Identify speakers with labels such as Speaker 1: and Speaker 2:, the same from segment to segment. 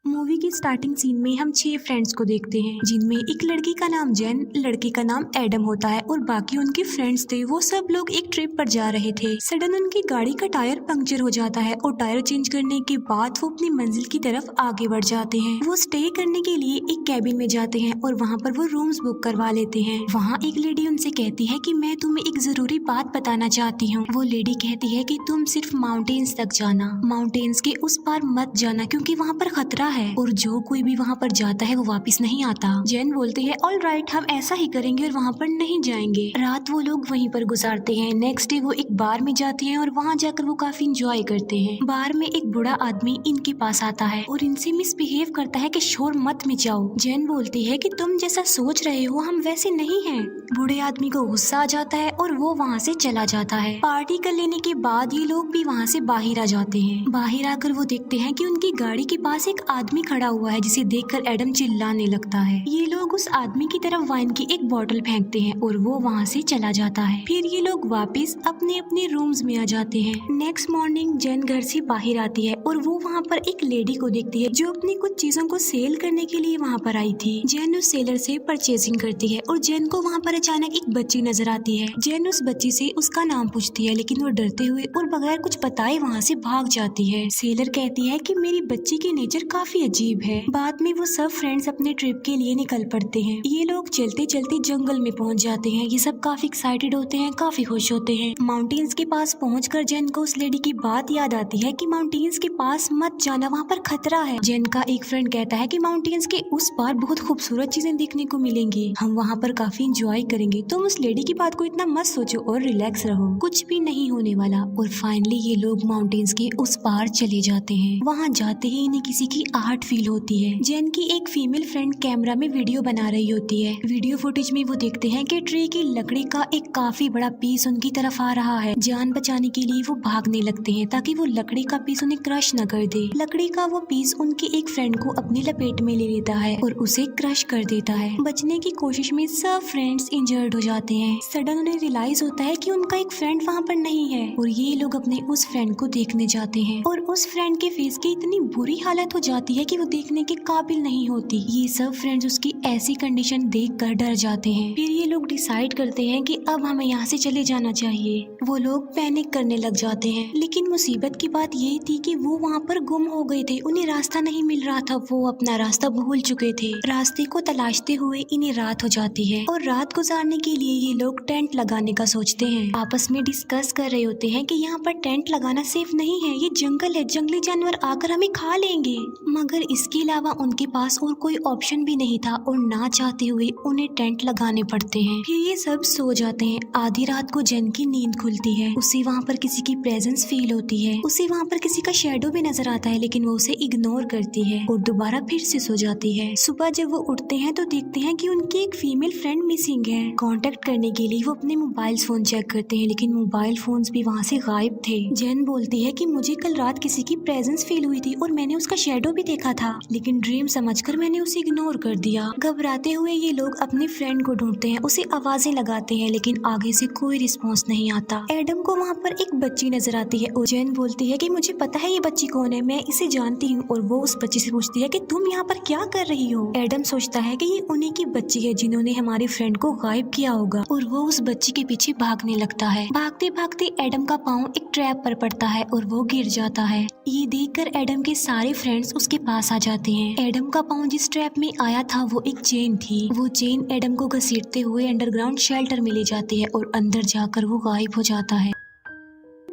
Speaker 1: Movie की starting scene में हम 6 फ्रेंड्स को देखते हैं, जिनमें एक लड़की का नाम जेन, लड़के का नाम एडम होता है और बाकी उनके फ्रेंड्स थे। वो सब लोग एक ट्रिप पर जा रहे थे। सडन उनकी गाड़ी का टायर पंक्चर हो जाता है और टायर चेंज करने के बाद वो अपनी मंजिल की तरफ आगे बढ़ जाते हैं। वो स्टे करने के लिए एक कैबिन में जाते हैं और वहाँ पर वो रूम्स बुक करवा लेते हैं। वहाँ एक लेडी उनसे कहती है कि मैं तुम्हें एक जरूरी बात बताना चाहती हूँ। वो लेडी कहती है कि तुम सिर्फ माउंटेन्स तक जाना, माउंटेन्स के उस पार मत जाना क्योंकि वहाँ पर खतरा है और जो कोई भी वहाँ पर जाता है वो वापस नहीं आता। जेन बोलते हैं ऑल राइट, हम ऐसा ही करेंगे और वहाँ पर नहीं जाएंगे। रात वो लोग वहीं पर गुजारते हैं। नेक्स्ट डे वो एक बार में जाते हैं और वहाँ जाकर वो काफी इंजॉय करते हैं। बार में एक बूढ़ा आदमी इनके पास आता है और इनसे मिसबिहेव करता है कि शोर मत मचाओ। जेन बोलती है कि तुम जैसा सोच रहे हो हम वैसे नहीं हैं। बूढ़े आदमी को गुस्सा आ जाता है और वो वहाँ से चला जाता है। पार्टी कर लेने के बाद ये लोग भी वहाँ से बाहर आ जाते हैं। बाहर आकर वो देखते हैं कि उनकी गाड़ी के पास एक आदमी खड़ा हुआ है, जिसे देखकर एडम चिल्लाने लगता है। ये लोग उस आदमी की तरफ वाइन की एक बोतल फेंकते हैं और वो वहाँ से चला जाता है। फिर ये लोग वापस अपने अपने रूम्स में आ जाते हैं। नेक्स्ट मॉर्निंग जेन घर से बाहर आती है और वो वहाँ पर एक लेडी को देखती है जो अपनी कुछ चीजों को सेल करने के लिए वहाँ पर आई थी। जेन उस सेलर से परचेजिंग करती है और जेन को वहाँ पर अचानक एक बच्ची नजर आती है। जेन उस बच्ची से उसका नाम पूछती है, लेकिन वो डरते हुए और बगैर कुछ बताए वहाँ से भाग जाती है। सेलर कहती है कि मेरी बच्ची की नेचर काफी अजीब है। बाद में वो सब फ्रेंड्स अपने ट्रिप के लिए निकल पड़ते हैं। ये लोग चलते चलते जंगल में पहुंच जाते हैं। ये सब काफी एक्साइटेड होते हैं, काफी खुश होते हैं। माउंटेन्स के पास पहुंचकर जेन को उस लेडी की बात याद आती है कि माउंटेन्स के पास मत जाना, वहाँ पर खतरा है। जेन का एक फ्रेंड कहता है कि माउंटेन्स के उस पार बहुत खूबसूरत चीजें देखने को मिलेंगी, हम वहाँ पर काफी इंजॉय करेंगे। तुम उस लेडी की बात को इतना मत सोचो और रिलैक्स रहो, कुछ भी नहीं होने वाला। और फाइनली ये लोग माउंटेन्स के उस पार चले जाते हैं। वहाँ जाते ही इन्हें किसी की आहट फील होती है। जेन की एक फीमेल फ्रेंड कैमरा में वीडियो बना रही होती है। वीडियो फुटेज में वो देखते हैं कि ट्री की लकड़ी का एक काफी बड़ा पीस उनकी तरफ आ रहा है। जान बचाने के लिए वो भागने लगते हैं ताकि वो लकड़ी का पीस उन्हें क्रश न कर दे। लकड़ी का वो पीस उनके एक फ्रेंड को अपनी लपेट में ले लेता है और उसे क्रश कर देता है। बचने की कोशिश में सब फ्रेंड्स इंजर्ड हो जाते हैं। सडन उन्हें रियलाइज होता है कि उनका एक फ्रेंड वहाँ पर नहीं है और ये लोग अपने उस फ्रेंड को देखने जाते हैं और उस फ्रेंड के फेस की इतनी बुरी हालत हो जाती है कि वो देखने के काबिल नहीं होती। ये सब फ्रेंड्स उसकी ऐसी कंडीशन देखकर डर जाते हैं। फिर ये लोग डिसाइड करते हैं कि अब हमें यहाँ से चले जाना चाहिए। वो लोग पैनिक करने लग जाते हैं, लेकिन मुसीबत की बात ये थी कि वो वहाँ पर गुम हो गए थे। उन्हें रास्ता नहीं मिल रहा था, वो अपना रास्ता भूल चुके थे। रास्ते को तलाशते हुए इन्हें रात हो जाती है और रात गुजारने के लिए ये लोग टेंट लगाने का सोचते हैं। आपस में डिस्कस कर रहे होते हैं कि यहाँ पर टेंट लगाना सेफ नहीं है, ये जंगल है, जंगली जानवर आकर हमें खा लेंगे। मगर इसके अलावा उनके पास और कोई ऑप्शन भी नहीं था और ना चाहते हुए उन्हें टेंट लगाने पड़ते हैं। फिर ये सब सो जाते हैं। आधी रात को जेन की नींद खुलती है। उसे वहाँ पर किसी की प्रेजेंस फील होती है। उसे वहाँ पर किसी का शेडो भी नजर आता है, लेकिन वो उसे इग्नोर करती है और दोबारा फिर से सो जाती है। सुबह जब वो उठते हैं तो देखते हैं कि उनकी एक फीमेल फ्रेंड मिसिंग है। कांटेक्ट करने के लिए वो अपने मोबाइल फोन चेक करते हैं, लेकिन मोबाइल फोन्स भी वहाँ से गायब थे। जेन बोलती है कि मुझे कल रात किसी की प्रेजेंस फील हुई थी और मैंने उसका शेडो भी देखा था, लेकिन ड्रीम समझकर मैंने उसे इग्नोर कर दिया। घबराते हुए ये लोग अपने फ्रेंड को ढूंढते हैं, उसे आवाजें लगाते हैं, लेकिन आगे से कोई रिस्पॉन्स नहीं आता। एडम को वहाँ पर एक बच्ची नजर आती है और जेन बोलती है कि मुझे पता है ये बच्ची कौन है, मैं इसे जानती हूँ। और वो उस बच्ची से पूछती है कि तुम यहाँ पर क्या कर रही हो। एडम सोचता है कि ये उन्हीं की बच्ची है जिन्होंने हमारे फ्रेंड को गायब किया होगा और वो उस बच्ची के पीछे भागने लगता है। भागते भागते एडम का पाँव एक ट्रैप पर पड़ता है और वो गिर जाता है। ये देखकर एडम के सारे फ्रेंड्स उसके पास आ जाते हैं। एडम का पाँव जिस ट्रैप में आया था वो एक चेन थी। वो चेन एडम को घसीटते हुए अंडरग्राउंड शेल्टर में ले जाती है और अंदर जाकर वो गायब हो जाता है।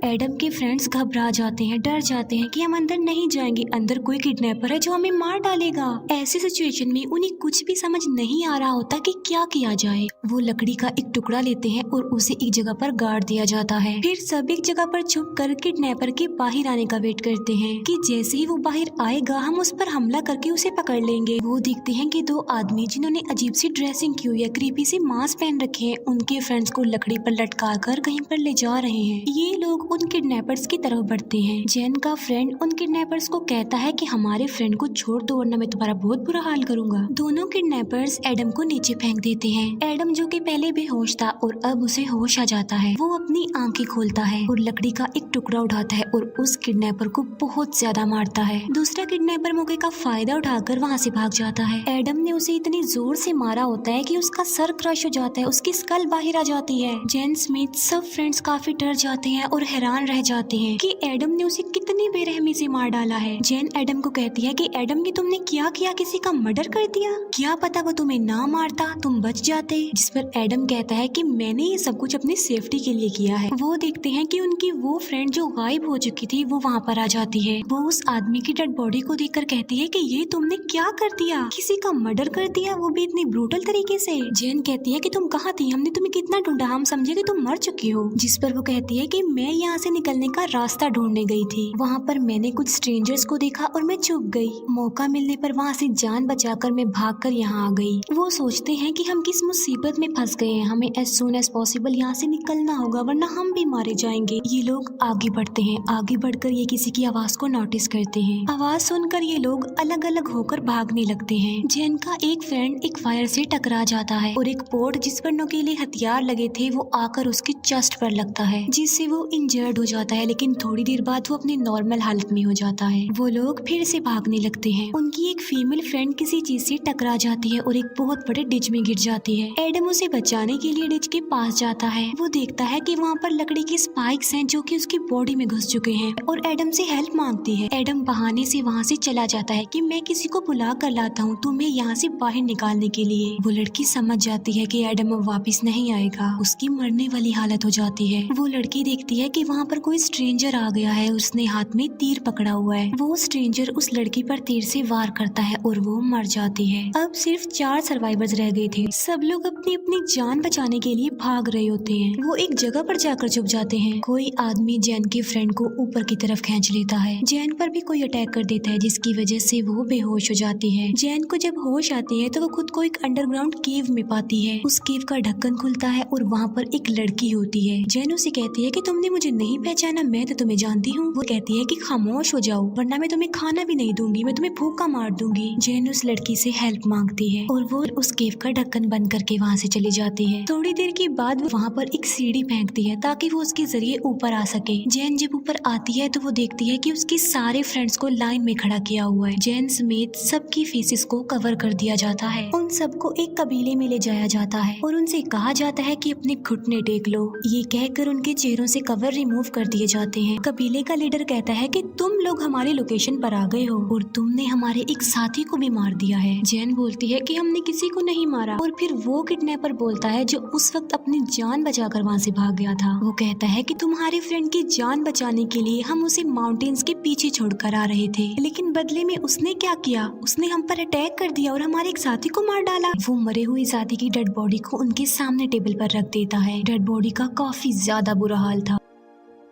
Speaker 1: एडम के फ्रेंड्स घबरा जाते हैं, डर जाते हैं कि हम अंदर नहीं जाएंगे, अंदर कोई किडनैपर है जो हमें मार डालेगा। ऐसी सिचुएशन में उन्हें कुछ भी समझ नहीं आ रहा होता कि क्या किया जाए। वो लकड़ी का एक टुकड़ा लेते हैं और उसे एक जगह पर गाड़ दिया जाता है। फिर सब एक जगह पर छुप कर किडनैपर के बाहर आने का वेट करते हैं कि जैसे ही वो बाहर आएगा हम उस पर हमला करके उसे पकड़ लेंगे। वो देखते हैं कि दो आदमी जिन्होंने अजीब सी ड्रेसिंग की हुई है, क्रीपी से मास्क पहन रखे हैं, उनके फ्रेंड्स को लकड़ी पर लटका कर कहीं पर ले जा रहे हैं। ये लोग उन किडनैपर्स की तरफ बढ़ते हैं। जैन का फ्रेंड उन किडनैपर्स को कहता है कि हमारे फ्रेंड को छोड़ दो वरना मैं तुम्हारा बहुत बुरा हाल करूंगा। दोनों किडनैपर्स एडम को नीचे फेंक देते हैं। एडम जो कि पहले बेहोश था और अब उसे होश आ जाता है, वो अपनी आंखें खोलता है और लकड़ी का एक टुकड़ा उठाता है और उस किडनैपर को बहुत ज्यादा मारता है। दूसरा किडनैपर मौके का फायदा उठाकर वहाँ से भाग जाता है। एडम ने उसे इतनी जोर से मारा होता है कि उसका सर क्रश हो जाता है, उसकी स्कल बाहर आ जाती है। जेन स्मिथ सब फ्रेंड्स काफी डर जाते हैं और हैरान रह जाते हैं कि एडम ने उसे कितनी बेरहमी से मार डाला है। जेन एडम को कहती है कि एडम ये तुमने क्या किया, किसी का मर्डर कर दिया? क्या पता वो तुम्हें ना मारता, तुम बच जाते। जिस पर एडम कहता है कि मैंने ये सब कुछ अपनी सेफ्टी के लिए किया है। वो देखते हैं कि उनकी वो फ्रेंड जो गायब हो चुकी थी वो वहाँ पर आ जाती है। वो उस आदमी की डेड बॉडी को देखकर कहती है कि ये तुमने क्या कर दिया, किसी का मर्डर कर दिया, वो भी इतनी ब्रूटल तरीके से। जेन कहती है कि तुम कहाँ थी, हमने तुम्हें कितना ढूंढा, हम समझे कि तुम मर चुकी हो। जिस पर वो कहती है कि मैं यहाँ से निकलने का रास्ता ढूंढने गई थी, वहाँ पर मैंने कुछ स्ट्रेंजर्स को देखा और मैं चुप गई। मौका मिलने पर वहाँ से जान बचाकर मैं भागकर यहाँ आ गई। वो सोचते हैं कि हम किस मुसीबत में फंस गए हैं, हमें एज सून एज पॉसिबल यहाँ से निकलना होगा वरना हम भी मारे जाएंगे। ये लोग आगे बढ़ते हैं। आगे बढ़कर ये किसी की आवाज को नोटिस करते हैं। आवाज सुनकर ये लोग अलग अलग होकर भागने लगते हैं। जेन का एक फ्रेंड एक फायर से टकरा जाता है और एक पोर्ट जिस पर नुकीले हथियार लगे थे वो आकर उसके चेस्ट पर लगता है, जिससे वो इंजर्ड हो जाता है। लेकिन थोड़ी देर बाद वो अपनी नॉर्मल हालत में हो जाता है। वो लोग फिर से भागने लगते हैं। उनकी एक फीमेल फ्रेंड किसी चीज से टकरा जाती है और एक बहुत बड़े डिच में गिर जाती है। एडम उसे बचाने के लिए डिच के पास जाता है। वो देखता है कि वहाँ पर लकड़ी के स्पाइक्स हैं जो कि उसकी बॉडी में घुस चुके हैं और एडम से हेल्प मांगती है। एडम बहाने से वहाँ से चला जाता है कि मैं किसी को बुला कर लाता हूँ तुम्हें यहाँ से बाहर निकालने के लिए। वो लड़की समझ जाती है कि एडम अब वापस नहीं आएगा, उसकी मरने वाली हालत हो जाती है। वो लड़की देखती है कि वहाँ पर कोई स्ट्रेंजर आ गया है, उसने हाथ में तीर पकड़ा हुआ है। वो स्ट्रेंजर उस लड़की पर तीर से वार करता है और वो मर जाती है। अब सिर्फ 4 सर्वाइवर्स रह गए थे। सब लोग अपनी अपनी जान बचाने के लिए भाग रहे होते हैं। वो एक जगह पर जाकर छुप जाते हैं। कोई आदमी जैन के फ्रेंड को ऊपर की तरफ खींच लेता है। जैन पर भी कोई अटैक कर देता है जिसकी वजह से वो बेहोश हो जाती है। जैन को जब होश आती है तो वो खुद को एक अंडरग्राउंड केव में पाती है। उस केव का ढक्कन खुलता है और वहाँ पर एक लड़की होती है। जैन उसे कहती है कि तुमने मुझे नहीं पहचाना, मैं तो तुम्हें जानती हूँ। वो कहती है कि खामोश हो जाओ वरना मैं तुम्हें खाना भी नहीं दूंगी, मैं तुम्हें भूखा मार दूंगी। जैन उस लड़की से हेल्प मांगती है और वो उस केव का ढक्कन बंद करके वहाँ से चली जाती है। थोड़ी देर के बाद वो वहाँ पर एक सीढ़ी फेंकती है ताकि वो उसके जरिए ऊपर आ सके। जैन जब ऊपर आती है तो वो देखती है कि उसके सारे फ्रेंड्स को लाइन में खड़ा किया हुआ है। जैन समेत सबकी फेसेस को कवर कर दिया जाता है। उन सबको एक कबीले में ले जाया जाता है और उनसे कहा जाता है कि अपने घुटने टेक लो। ये कहकर उनके चेहरों से कवर रिमूव कर दिए जाते हैं। कबीले का लीडर कहता है कि तुम लोग हमारी लोकेशन पर आ गए हो और तुमने हमारे एक साथी को भी मार दिया है। जैन बोलती है कि हमने किसी को नहीं मारा और फिर वो किडनैपर बोलता है जो उस वक्त अपनी जान बचाकर वहाँ से भाग गया था। वो कहता है कि तुम्हारे फ्रेंड की जान बचाने के लिए हम उसे माउंटेन्स के पीछे छोड़कर आ रहे थे, लेकिन बदले में उसने क्या किया, उसने हम पर अटैक कर दिया और हमारे एक साथी को मार डाला। वो मरे हुए साथी की डेड बॉडी को उनके सामने टेबल पर रख देता है। डेड बॉडी का काफी ज्यादा बुरा हाल था।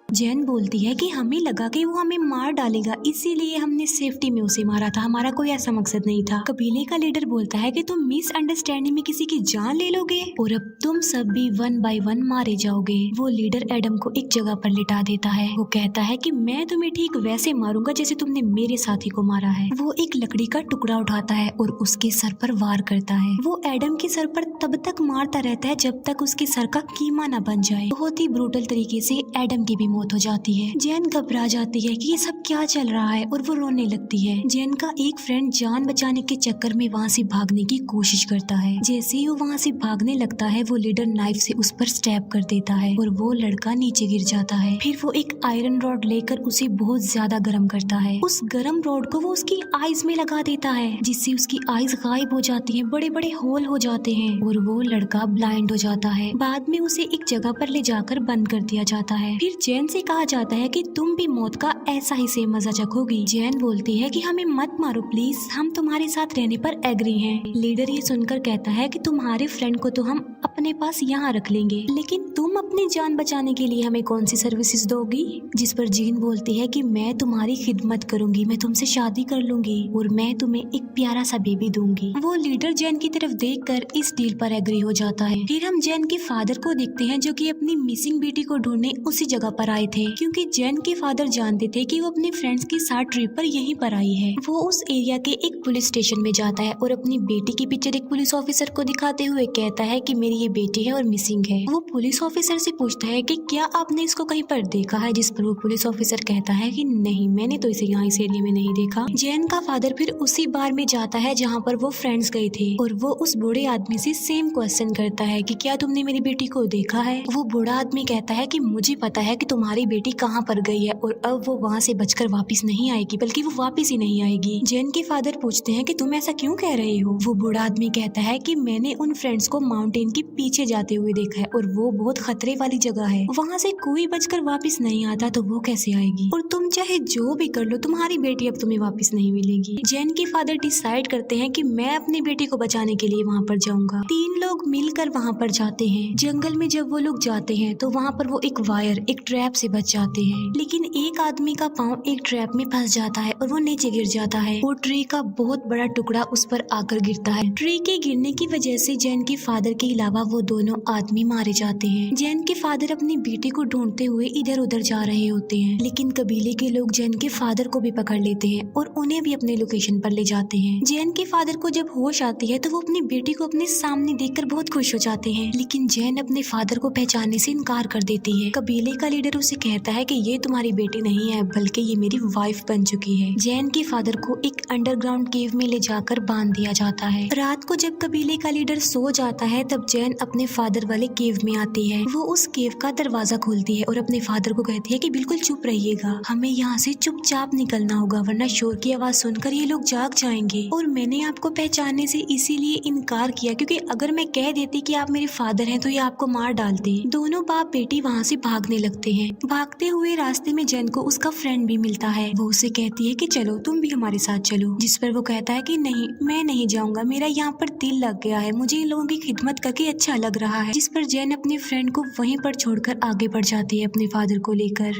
Speaker 1: जैन बोलती है कि हमें लगा कि वो हमें मार डालेगा, इसीलिए हमने सेफ्टी में उसे मारा था, हमारा कोई ऐसा मकसद नहीं था। कबीले का लीडर बोलता है कि तुम मिसअंडरस्टैंडिंग में किसी की जान ले लोगे और अब तुम सब भी 1 बाय 1 मारे जाओगे। वो लीडर एडम को एक जगह पर लिटा देता है। वो कहता है कि मैं तुम्हें ठीक वैसे मारूंगा जैसे तुमने मेरे साथी को मारा है। वो एक लकड़ी का टुकड़ा उठाता है और उसके सर पर वार करता है। वो एडम के सर पर तब तक मारता रहता है जब तक उसके सर का कीमा न बन जाए। बहुत ही ब्रूटल तरीके से एडम की भी मौत हो जाती है। जैन घबरा जाती है कि ये सब क्या चल रहा है और वो रोने लगती है। जैन का एक फ्रेंड जान बचाने के चक्कर में वहाँ से भागने की कोशिश करता है। जैसे ही वो वहाँ से भागने लगता है वो लीडर नाइफ से उस पर स्टैब कर देता है और वो लड़का नीचे गिर जाता है। फिर वो एक आयरन रॉड लेकर उसे बहुत ज्यादा गर्म करता है। उस गर्म रॉड को वो उसकी आईज में लगा देता है जिससे उसकी आईज गायब हो जाती है, बड़े बड़े होल हो जाते हैं और वो लड़का ब्लाइंड हो जाता है। बाद में उसे एक जगह पर ले जाकर बंद कर दिया जाता है। फिर जैन से कहा जाता है कि तुम भी मौत का ऐसा ही सेम मजा चखोगी। जैन बोलती है कि हमें मत मारो प्लीज, हम तुम्हारे साथ रहने पर एग्री हैं। लीडर ये सुनकर कहता है कि तुम्हारे फ्रेंड को तो हम अपने पास यहाँ रख लेंगे, लेकिन तुम अपनी जान बचाने के लिए हमें कौन सी सर्विसेज दोगी? जिस पर जीन बोलती है कि मैं तुम्हारी खिदमत करूंगी, मैं तुमसे शादी कर लूंगी और मैं तुम्हें एक प्यारा सा बेबी दूंगी। वो लीडर जैन की तरफ देखकर इस डील पर एग्री हो जाता है। फिर हम जैन के फादर को देखते हैं जो कि अपनी मिसिंग बेटी को ढूंढने उसी जगह पर आए थे, क्योंकि जैन के फादर जानते थे कि वो अपने फ्रेंड्स के साथ ट्रिप पर यहीं पर आई है। वो उस एरिया के एक पुलिस स्टेशन में जाता है और अपनी बेटी की पिक्चर एक पुलिस ऑफिसर को दिखाते हुए कहता है कि मेरी ये बेटी है और मिसिंग है। वो पुलिस ऑफिसर से पूछता है कि क्या आपने इसको कहीं पर देखा है, जिस पर वो पुलिस ऑफिसर कहता है कि नहीं, मैंने तो इसे यहाँ इस एरिया में नहीं देखा। जैन का फादर फिर उसी बार में जाता है जहाँ पर वो फ्रेंड्स गए थे और वो उस बूढ़े आदमी से सेम क्वेश्चन करता है कि क्या तुमने मेरी बेटी को देखा है। वो बूढ़ा आदमी कहता है कि मुझे पता है कि तुम्हारी बेटी कहाँ पर गई है और अब वो वहाँ से बचकर वापस नहीं आएगी, बल्कि वो वापस ही नहीं आएगी। जैन के फादर पूछते हैं कि तुम ऐसा क्यों कह रहे हो। वो बूढ़ा आदमी कहता है कि मैंने उन फ्रेंड्स को माउंटेन के पीछे जाते हुए देखा है और वो बहुत खतरे वाली जगह है, वहाँ से कोई बचकर वापस नहीं आता तो वो कैसे आएगी, और तुम चाहे जो भी कर लो तुम्हारी बेटी अब तुम्हें वापस नहीं मिलेगी। जैन के फादर डिसाइड करते हैं कि मैं अपनी बेटी को बचाने के लिए वहाँ पर जाऊंगा। 3 लोग मिलकर वहाँ पर जाते हैं। जंगल में जब वो लोग जाते हैं तो वहाँ पर वो एक वायर, एक ट्रैप से बच जाते हैं, लेकिन एक आदमी का पाँव एक ट्रैप में फंस जाता है और वो नीचे गिर जाता है। वो ट्री का बहुत बड़ा टुकड़ा उस पर आकर गिरता है। ट्री के गिरने की वजह से जैन के फादर के अलावा वो दोनों आदमी मारे जाते हैं। जैन के फादर अपनी बेटी को ढूंढते हुए इधर उधर जा रहे होते हैं, लेकिन कबीले के लोग जैन के फादर को भी पकड़ लेते हैं और उन्हें भी अपने लोकेशन पर ले जाते हैं। जैन के फादर को जब होश आती है तो वो अपनी बेटी को अपने सामने देखकर बहुत खुश हो जाते हैं, लेकिन जैन अपने फादर को पहचानने से इनकार कर देती है। कबीले का लीडर उसे कहता है कि ये तुम्हारी बेटी नहीं है, बल्कि ये मेरी वाइफ बन चुकी है। जैन के फादर को एक अंडरग्राउंड केव में ले जाकर बांध दिया जाता है। रात को जब कबीले का लीडर सो जाता है तब जैन अपने फादर वाले केव में आती है। वो उस केव का दरवाजा खोलती है और अपने फादर को कहती है कि बिल्कुल चुप रहिएगा, हमें यहाँ से चुपचाप निकलना होगा, वरना शोर की आवाज सुनकर ये लोग जाग जाएंगे। और मैंने आपको पहचानने से इसीलिए इनकार किया क्योंकि अगर मैं कह देती कि आप मेरे फादर हैं तो ये आपको मार डालते। दोनों बाप बेटी वहाँ से भागने लगते हैं। भागते हुए रास्ते में जैन को उसका फ्रेंड भी मिलता है। वो उसे कहती है कि चलो तुम भी हमारे साथ चलो, जिस पर वो कहता है कि नहीं, मैं नहीं जाऊंगा, मेरा यहाँ पर दिल लग गया है, मुझे इन लोगों की खिदमत करके अच्छा लग रहा है। जिस पर जैन अपने फ्रेंड को वहीं पर छोड़कर आगे बढ़ जाती है अपने फादर को लेकर।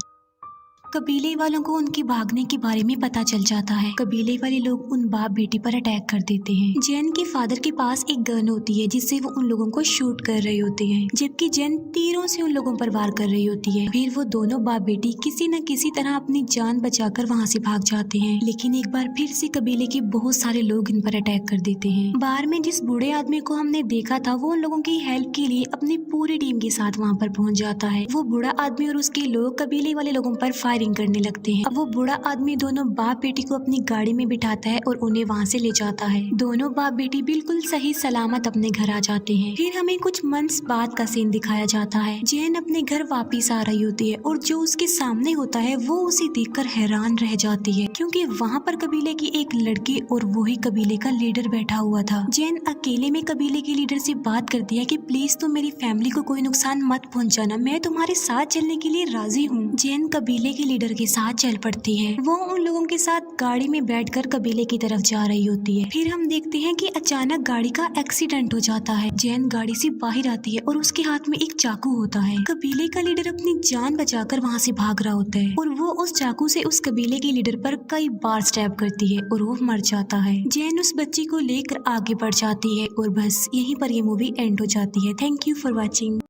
Speaker 1: कबीले वालों को उनके भागने के बारे में पता चल जाता है। कबीले वाले लोग उन बाप बेटी पर अटैक कर देते हैं। जैन के फादर के पास एक गन होती है जिससे वो उन लोगों को शूट कर रहे होते हैं, जबकि जैन तीरों से उन लोगों पर वार कर रही होती है। फिर वो दोनों बाप बेटी किसी न किसी तरह अपनी जान बचाकर वहाँ से भाग जाते हैं, लेकिन एक बार फिर से कबीले के बहुत सारे लोग इन पर अटैक कर देते हैं। बार में जिस बूढ़े आदमी को हमने देखा था वो उन लोगों की हेल्प के लिए अपनी पूरी टीम के साथ वहाँ पर पहुँच जाता है। वो बूढ़ा आदमी और उसके लोग कबीले वाले लोगों पर फायरिंग करने लगते हैं। अब वो बूढ़ा आदमी दोनों बाप बेटी को अपनी गाड़ी में बिठाता है और उन्हें वहाँ से ले जाता है। दोनों बाप बेटी बिल्कुल सही सलामत अपने घर आ जाते हैं। फिर हमें कुछ मंथ्स बाद का सीन दिखाया जाता है। जैन अपने घर वापिस आ रही होती है और जो उसके सामने होता है वो उसे देखकर हैरान रह जाती है, क्योंकि वहाँ पर कबीले की एक लड़की और वही कबीले का लीडर बैठा हुआ था। जैन अकेले में कबीले के लीडर से बात करती है कि प्लीज तुम मेरी फैमिली को कोई नुकसान मत पहुँचाना, मैं तुम्हारे साथ चलने के लिए राजी हूँ। जैन कबीले के लीडर के साथ चल पड़ती है। वो उन लोगों के साथ गाड़ी में बैठकर कबीले की तरफ जा रही होती है। फिर हम देखते हैं कि अचानक गाड़ी का एक्सीडेंट हो जाता है। जैन गाड़ी से बाहर आती है और उसके हाथ में एक चाकू होता है। कबीले का लीडर अपनी जान बचाकर वहाँ से भाग रहा होता है और वो उस चाकू से उस कबीले के लीडर पर कई बार स्टैब करती है और वो मर जाता है। जैन उस बच्ची को लेकर आगे बढ़ जाती है और बस यहीं पर ये मूवी एंड हो जाती है। Thank you for watching.